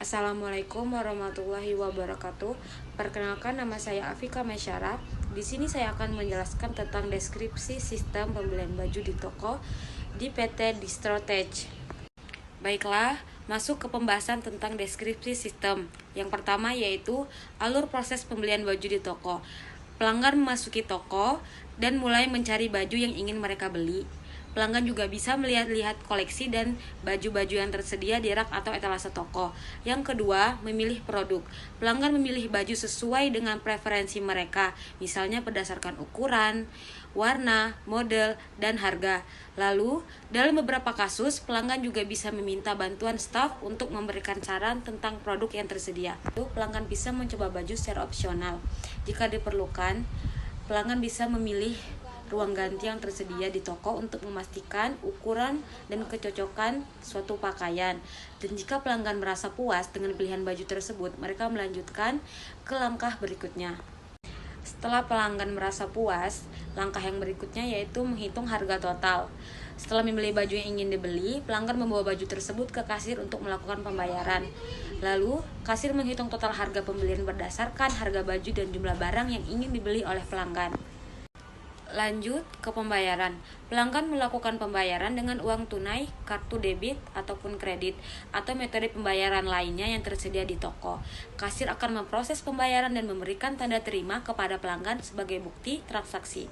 Assalamualaikum warahmatullahi wabarakatuh. Perkenalkan, nama saya Afika Mesyara. Di sini saya akan menjelaskan tentang deskripsi sistem pembelian baju di toko di PT Distrotech. Baiklah, masuk ke pembahasan tentang deskripsi sistem. Yang pertama yaitu alur proses pembelian baju di toko. Pelanggan memasuki toko dan mulai mencari baju yang ingin mereka beli. Pelanggan juga bisa melihat-lihat koleksi dan baju-baju yang tersedia di rak atau etalase toko. Yang kedua, memilih produk. Pelanggan memilih baju sesuai dengan preferensi mereka, misalnya berdasarkan ukuran, warna, model, dan harga. Lalu, dalam beberapa kasus, pelanggan juga bisa meminta bantuan staf untuk memberikan saran tentang produk yang tersedia. Lalu, pelanggan bisa mencoba baju secara opsional. Jika diperlukan, pelanggan bisa memilih ruang ganti yang tersedia di toko untuk memastikan ukuran dan kecocokan suatu pakaian. Dan jika pelanggan merasa puas dengan pilihan baju tersebut, mereka melanjutkan ke langkah berikutnya. Setelah pelanggan merasa puas, langkah yang berikutnya yaitu menghitung harga total. Setelah memilih baju yang ingin dibeli, pelanggan membawa baju tersebut ke kasir untuk melakukan pembayaran. Lalu, kasir menghitung total harga pembelian berdasarkan harga baju dan jumlah barang yang ingin dibeli oleh pelanggan. Lanjut ke pembayaran. Pelanggan melakukan pembayaran dengan uang tunai, kartu debit ataupun kredit, atau metode pembayaran lainnya yang tersedia di toko. Kasir akan memproses pembayaran dan memberikan tanda terima kepada pelanggan sebagai bukti transaksi.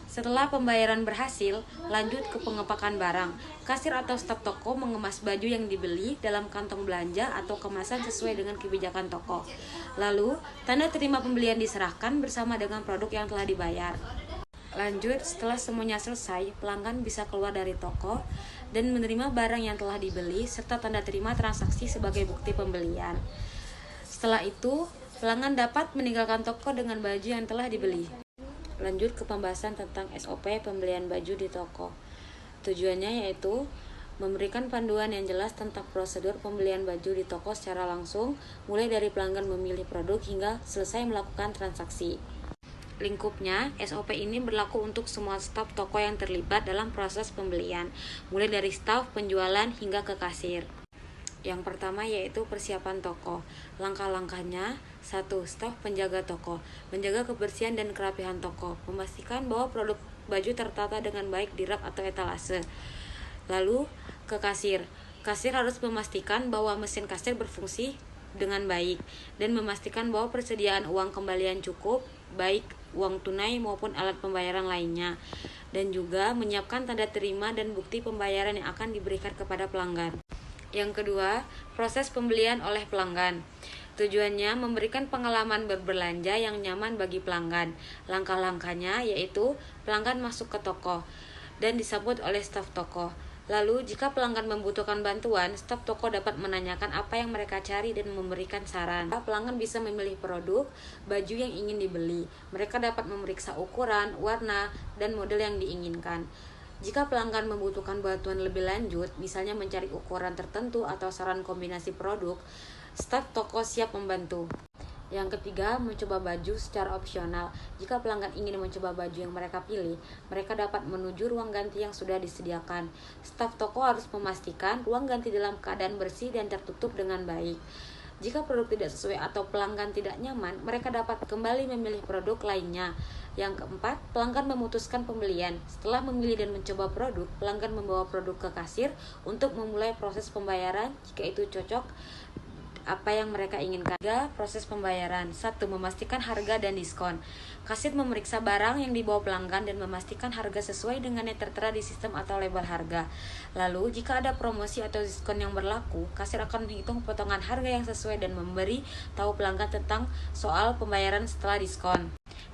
Setelah pembayaran berhasil, lanjut ke pengepakan barang. Kasir atau staf toko mengemas baju yang dibeli dalam kantong belanja atau kemasan sesuai dengan kebijakan toko. Lalu, tanda terima pembelian diserahkan bersama dengan produk yang telah dibayar. Lanjut, setelah semuanya selesai, pelanggan bisa keluar dari toko dan menerima barang yang telah dibeli serta tanda terima transaksi sebagai bukti pembelian. Setelah itu, pelanggan dapat meninggalkan toko dengan baju yang telah dibeli. Lanjut ke pembahasan tentang SOP pembelian baju di toko. Tujuannya yaitu memberikan panduan yang jelas tentang prosedur pembelian baju di toko secara langsung, mulai dari pelanggan memilih produk hingga selesai melakukan transaksi. Lingkupnya, SOP ini berlaku untuk semua staf toko yang terlibat dalam proses pembelian, mulai dari staf penjualan hingga ke kasir. Yang pertama yaitu persiapan toko. Langkah-langkahnya: 1. Staf penjaga toko. Menjaga kebersihan dan kerapihan toko. Memastikan bahwa produk baju tertata dengan baik di rak atau etalase. Lalu, ke kasir. Kasir harus memastikan bahwa mesin kasir berfungsi dengan baik dan memastikan bahwa persediaan uang kembalian cukup, baik uang tunai maupun alat pembayaran lainnya, dan juga menyiapkan tanda terima dan bukti pembayaran yang akan diberikan kepada pelanggan. Yang kedua, proses pembelian oleh pelanggan. Tujuannya memberikan pengalaman berbelanja yang nyaman bagi pelanggan. Langkah-langkahnya yaitu pelanggan masuk ke toko dan disambut oleh staf toko. Lalu, jika pelanggan membutuhkan bantuan, staf toko dapat menanyakan apa yang mereka cari dan memberikan saran. Pelanggan bisa memilih produk, baju yang ingin dibeli. Mereka dapat memeriksa ukuran, warna, dan model yang diinginkan. Jika pelanggan membutuhkan bantuan lebih lanjut, misalnya mencari ukuran tertentu atau saran kombinasi produk, staf toko siap membantu. Yang ketiga, mencoba baju secara opsional. Jika pelanggan ingin mencoba baju yang mereka pilih, mereka dapat menuju ruang ganti yang sudah disediakan. Staf toko harus memastikan ruang ganti dalam keadaan bersih dan tertutup dengan baik. Jika produk tidak sesuai atau pelanggan tidak nyaman, mereka dapat kembali memilih produk lainnya. Yang keempat, pelanggan memutuskan pembelian. Setelah memilih dan mencoba produk, pelanggan membawa produk ke kasir untuk memulai proses pembayaran jika itu cocok apa yang mereka inginkan. 3. Proses pembayaran. 1. Memastikan harga dan diskon. Kasir memeriksa barang yang dibawa pelanggan dan memastikan harga sesuai dengan yang tertera di sistem atau label harga. Lalu, jika ada promosi atau diskon yang berlaku, kasir akan menghitung potongan harga yang sesuai dan memberi tahu pelanggan tentang soal pembayaran setelah diskon.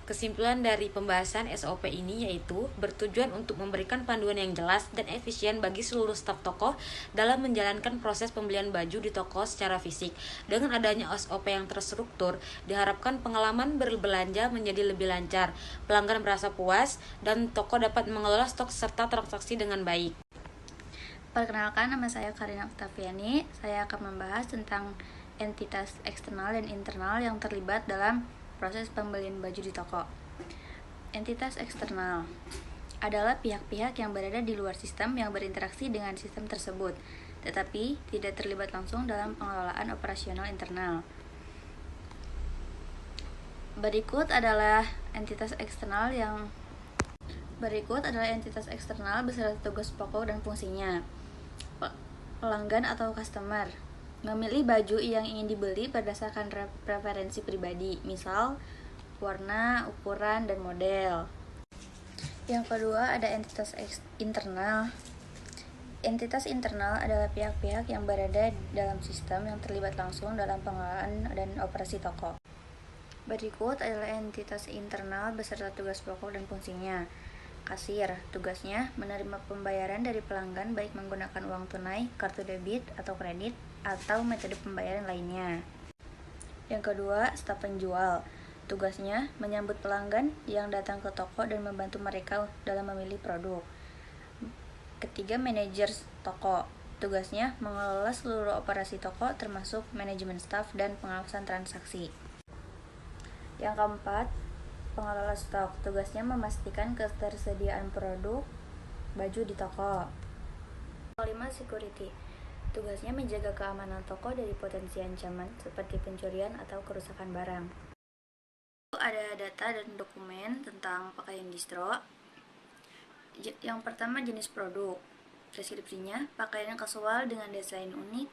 Kesimpulan dari pembahasan SOP ini yaitu bertujuan untuk memberikan panduan yang jelas dan efisien bagi seluruh staf toko dalam menjalankan proses pembelian baju di toko secara fisik. Dengan adanya SOP yang terstruktur, diharapkan pengalaman berbelanja menjadi lebih lancar, pelanggan merasa puas, dan toko dapat mengelola stok serta transaksi dengan baik. Perkenalkan, nama saya Karina Oktaviani. Saya akan membahas tentang entitas eksternal dan internal yang terlibat dalam proses pembelian baju di toko. Entitas eksternal. adalah pihak-pihak yang berada di luar sistem yang berinteraksi dengan sistem tersebut, tetapi tidak terlibat langsung dalam pengelolaan operasional internal. Berikut adalah entitas eksternal beserta tugas pokok dan fungsinya. Pelanggan atau customer memilih baju yang ingin dibeli berdasarkan preferensi pribadi, misal warna, ukuran, dan model. Yang kedua ada entitas internal. Entitas internal adalah pihak-pihak yang berada dalam sistem yang terlibat langsung dalam pengelolaan dan operasi toko. Berikut adalah entitas internal beserta tugas pokok dan fungsinya. Kasir, tugasnya menerima pembayaran dari pelanggan baik menggunakan uang tunai, kartu debit atau kredit, atau metode pembayaran lainnya. Yang kedua, staf penjual. Tugasnya menyambut pelanggan yang datang ke toko dan membantu mereka dalam memilih produk. Ketiga, manajer toko. Tugasnya mengelola seluruh operasi toko termasuk manajemen staf dan pengawasan transaksi. Yang keempat, pengelola stok. Tugasnya memastikan ketersediaan produk baju di toko. 5. Security. Tugasnya menjaga keamanan toko dari potensi ancaman seperti pencurian atau kerusakan barang. Ada data dan dokumen tentang pakaian distro. Yang pertama, jenis produk. Deskripsinya, pakaian kasual dengan desain unik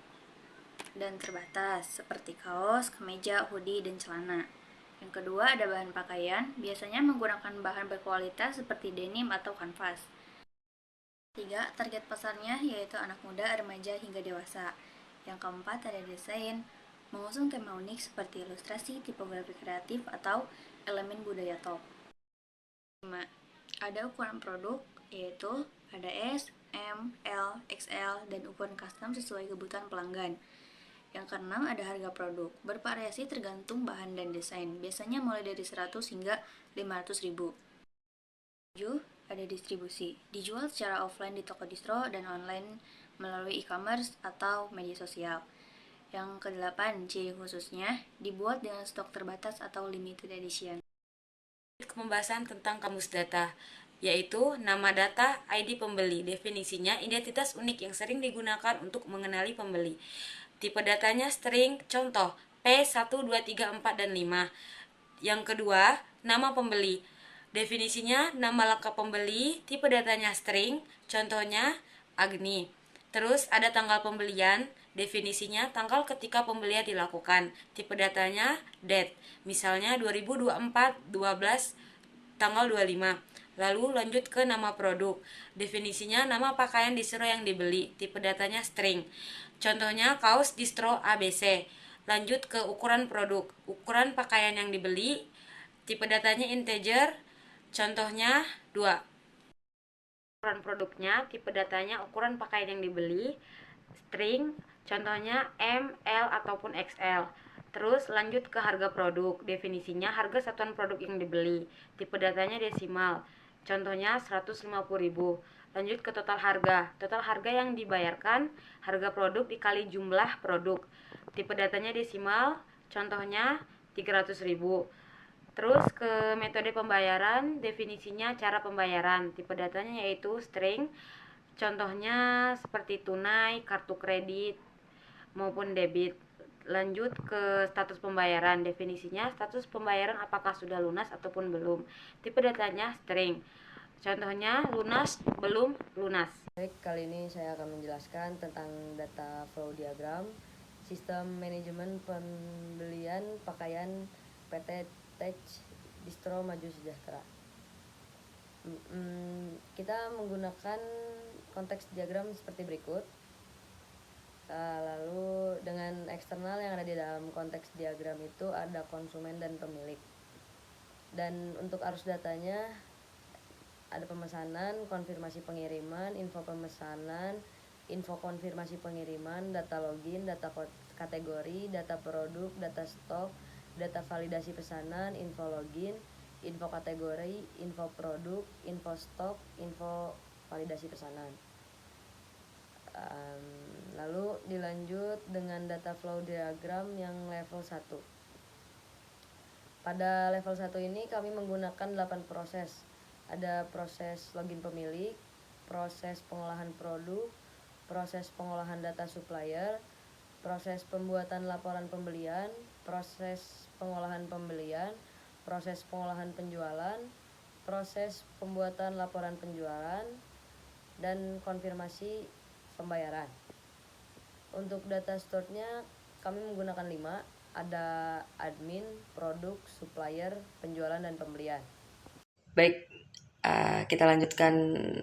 dan terbatas seperti kaos, kemeja, hoodie, dan celana. Yang kedua, ada bahan pakaian, biasanya menggunakan bahan berkualitas seperti denim atau kanvas. 3. Target pasarnya yaitu anak muda, remaja, hingga dewasa. Yang keempat, ada desain, mengusung tema unik seperti ilustrasi, tipografi kreatif, atau elemen budaya top. 5. Ada ukuran produk, yaitu ada S, M, L, XL, dan ukuran custom sesuai kebutuhan pelanggan. Yang keenam, ada harga produk, bervariasi tergantung bahan dan desain, biasanya mulai dari 100 hingga 500 ribu. 7. Ada distribusi, dijual secara offline di toko distro dan online melalui e-commerce atau media sosial. Yang ke-8, ciri khususnya, dibuat dengan stok terbatas atau limited edition. Pembahasan tentang kamus data, yaitu nama data, ID pembeli. Definisinya, identitas unik yang sering digunakan untuk mengenali pembeli. Tipe datanya string, contoh P1, 2, 3, 4, dan 5. Yang kedua, nama pembeli. Definisinya, nama lengkap pembeli, tipe datanya string, contohnya Agni. Terus ada tanggal pembelian, definisinya tanggal ketika pembelian dilakukan, tipe datanya date, misalnya 2024 12 tanggal 25. Lalu lanjut ke nama produk, definisinya nama pakaian distro yang dibeli, tipe datanya string, contohnya kaos distro ABC. Lanjut ke ukuran produk, ukuran pakaian yang dibeli, tipe datanya integer, contohnya 2. Ukuran produknya, tipe datanya ukuran pakaian yang dibeli, string, contohnya M, L, ataupun XL. Terus lanjut ke harga produk, definisinya harga satuan produk yang dibeli, tipe datanya desimal, contohnya 150.000. Lanjut ke total harga yang dibayarkan, harga produk dikali jumlah produk, tipe datanya desimal, contohnya 300.000. Terus ke metode pembayaran, definisinya cara pembayaran, tipe datanya yaitu string, contohnya seperti tunai, kartu kredit, maupun debit. Lanjut ke status pembayaran, definisinya status pembayaran apakah sudah lunas ataupun belum, tipe datanya string, contohnya lunas, belum lunas. Baik, kali ini saya akan menjelaskan tentang data flow diagram, sistem manajemen pembelian pakaian PT Tech Distro Maju Sejahtera. Kita menggunakan konteks diagram seperti berikut. Lalu dengan eksternal yang ada di dalam konteks diagram itu ada konsumen dan pemilik. Dan untuk arus datanya ada pemesanan, konfirmasi pengiriman, info pemesanan, info konfirmasi pengiriman, data login, data kategori, data produk, data stok, data validasi pesanan, info login, info kategori, info produk, info stok, info validasi pesanan. Lalu dilanjut dengan data flow diagram yang level 1. Pada level 1 ini kami menggunakan 8 proses. ada proses login pemilik, proses pengolahan produk, proses pengolahan data supplier, proses pembuatan laporan pembelian, proses pengolahan pembelian, proses pengolahan penjualan, proses pembuatan laporan penjualan, dan konfirmasi pembayaran. Untuk data store-nya kami menggunakan 5, ada admin, produk, supplier, penjualan, dan pembelian. Baik, kita lanjutkan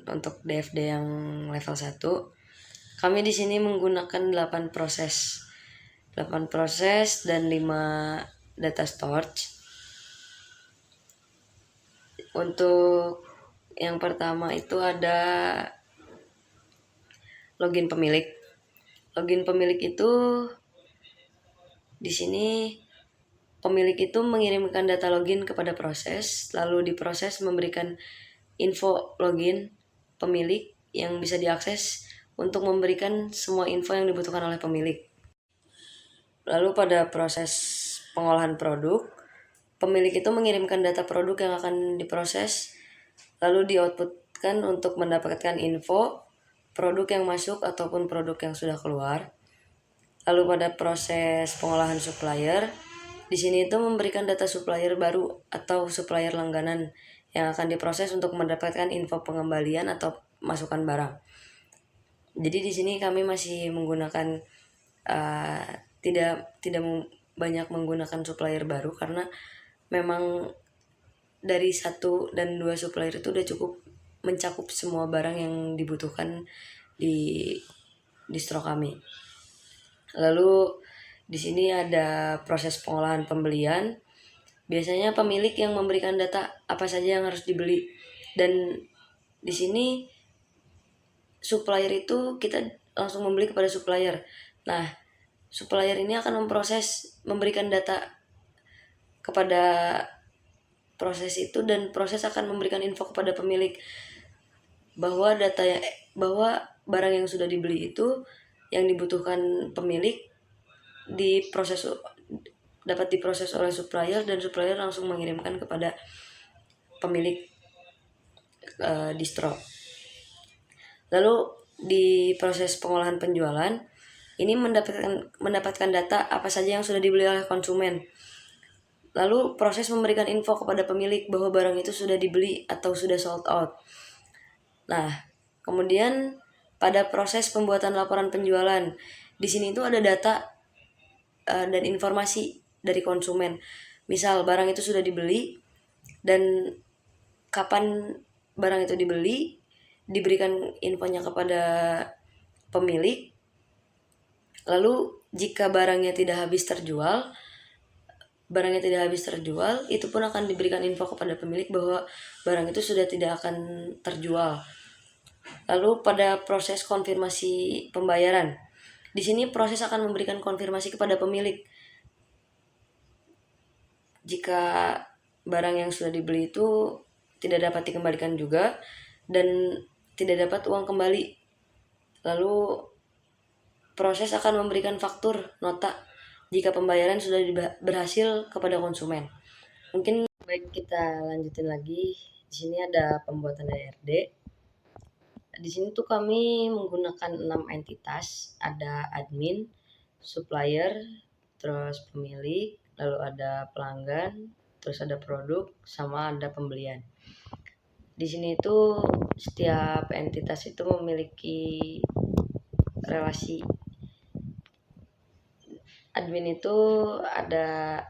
untuk DFD yang level 1. Kami di sini menggunakan 8 proses dan 5 data storage. Untuk yang pertama itu ada login pemilik. Login pemilik itu di sini pemilik itu mengirimkan data login kepada proses, lalu diproses memberikan info login pemilik yang bisa diakses untuk memberikan semua info yang dibutuhkan oleh pemilik. Lalu pada proses pengolahan produk, pemilik itu mengirimkan data produk yang akan diproses, lalu di-outputkan untuk mendapatkan info produk yang masuk ataupun produk yang sudah keluar. Lalu pada proses pengolahan supplier, di sini itu memberikan data supplier baru atau supplier langganan yang akan diproses untuk mendapatkan info pengembalian atau masukan barang. Jadi di sini kami masih menggunakan tidak banyak menggunakan supplier baru karena memang dari 1 dan 2 supplier itu udah cukup mencakup semua barang yang dibutuhkan di distro kami. Lalu di sini ada proses pengolahan pembelian. Biasanya pemilik yang memberikan data apa saja yang harus dibeli, dan di sini supplier itu kita langsung membeli kepada supplier. Nah, supplier ini akan memberikan data kepada proses itu, dan proses akan memberikan info kepada pemilik bahwa barang yang sudah dibeli itu yang dibutuhkan pemilik dapat diproses oleh supplier, dan supplier langsung mengirimkan kepada pemilik distro. Lalu di proses pengolahan penjualan ini mendapatkan data apa saja yang sudah dibeli oleh konsumen. Lalu proses memberikan info kepada pemilik bahwa barang itu sudah dibeli atau sudah sold out. Nah, kemudian pada proses pembuatan laporan penjualan, di sini itu ada data dan informasi dari konsumen. Misal barang itu sudah dibeli dan kapan barang itu dibeli, diberikan infonya kepada pemilik. Lalu jika barangnya tidak habis terjual, itu pun akan diberikan info kepada pemilik bahwa barang itu sudah tidak akan terjual. Lalu pada proses konfirmasi pembayaran, di sini proses akan memberikan konfirmasi kepada pemilik jika barang yang sudah dibeli itu tidak dapat dikembalikan juga dan tidak dapat uang kembali. Lalu proses akan memberikan faktur nota jika pembayaran sudah berhasil kepada konsumen. Mungkin baik, kita lanjutin lagi. Di sini ada pembuatan DRD. Di sini tuh kami menggunakan 6 entitas, ada admin, supplier, terus pemilik, lalu ada pelanggan, terus ada produk, sama ada pembelian. Di sini itu setiap entitas itu memiliki relasi. Admin itu ada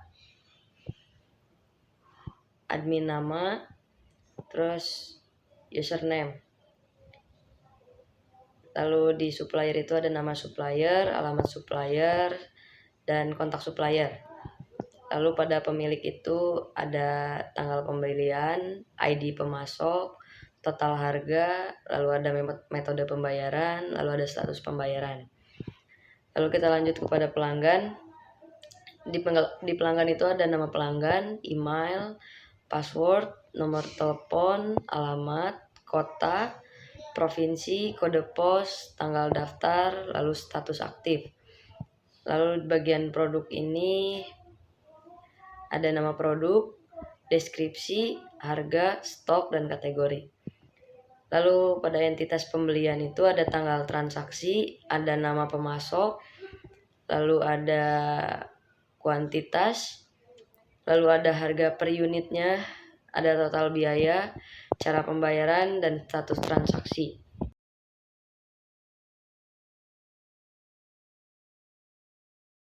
admin nama, terus username. Lalu di supplier itu ada nama supplier, alamat supplier, dan kontak supplier. Lalu pada pemilik itu ada tanggal pembelian, ID pemasok, total harga, lalu ada metode pembayaran, lalu ada status pembayaran. Lalu kita lanjut kepada pelanggan. Di pelanggan itu ada nama pelanggan, email, password, nomor telepon, alamat, kota, provinsi, kode pos, tanggal daftar, lalu status aktif. Lalu bagian produk ini ada nama produk, deskripsi, harga, stok, dan kategori. Lalu pada entitas pembelian itu ada tanggal transaksi, ada nama pemasok, lalu ada kuantitas, lalu ada harga per unitnya, ada total biaya, cara pembayaran, dan status transaksi.